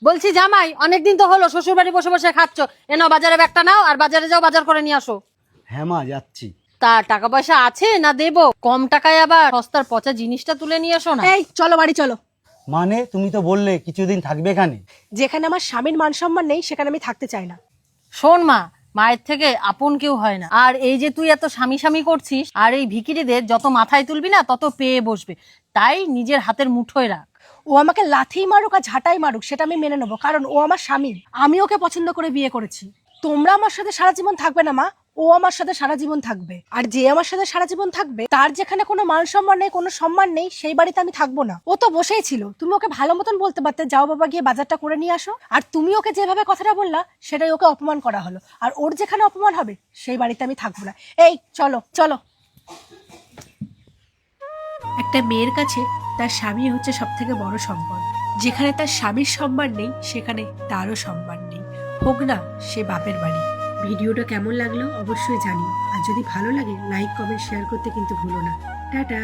বলছি জামাই, অনেকদিন তো হলো শ্বশুর বাড়ি বসে বসে খাচ্ছ, এনো বাজারে ব্যাগটা নাও আর বাজারে যাও, বাজার করে নিয়ে আসো। হ্যাঁ মা, যাচ্ছি। তা টাকা পয়সা আছে না দেবো? কম টাকায় আবার সস্তার পচা জিনিসটা তুলে নিয়ে এসো না। এই চলো বাড়ি চলো। মানে তুমি তো বললে কিছুদিন থাকবে এখানে। যেখানে আমার স্বামীর মান সম্মান নেই সেখানে আমি থাকতে চাই না। শোন মা, মায়ের থেকে আপন কেউ হয় না। আর এই যে তুই এত স্বামী স্বামী করছিস, আর এই ভিখিরিদের যত মাথায় তুলবি না তত পেয়ে বসবে, তাই নিজের হাতের মুঠোয় রাখ। ও আমাকে লাথি মারুক আর ঝাঁটাই মারুক সেটা আমি মেনে নেবো, কারণ ও আমার স্বামী, আমি ওকে পছন্দ করে বিয়ে করেছি। তোমরা আমার সাথে সারা জীবন থাকবে না মা, ও আমার সাথে সারা জীবন থাকবে। আর যে আমার সাথে সারা জীবন থাকবে তার যেখানে কোনো মান সম্মান নেই, কোনো সম্মান নেই, সেই বাড়িতে আমি থাকবো না। ও তো বসেই ছিল, তুমি ওকে ভালো মতন বলতে পারতে, যাও বাবা গিয়ে বাজারটা করে নিয়ে আসো। আর তুমি ওকে যেভাবে কথাটা বললা সেটাই ওকে অপমান করা হলো। আর ওর যেখানে অপমান হবে সেই বাড়িতে আমি থাকবো না। এই চলো চলো। একটা মেয়ের কাছে তার স্বামী হচ্ছে সব থেকে বড় সম্পদ। যেখানে তার স্বামীর সম্মান নেই সেখানে তারও সম্মান নেই, হোক না সে বাপের বাড়ি। ভিডিওটা কেমন লাগলো অবশ্যই জানিও, আর যদি ভালো লাগে লাইক কমেন্ট শেয়ার করতে কিন্তু ভুলো না। টাটা।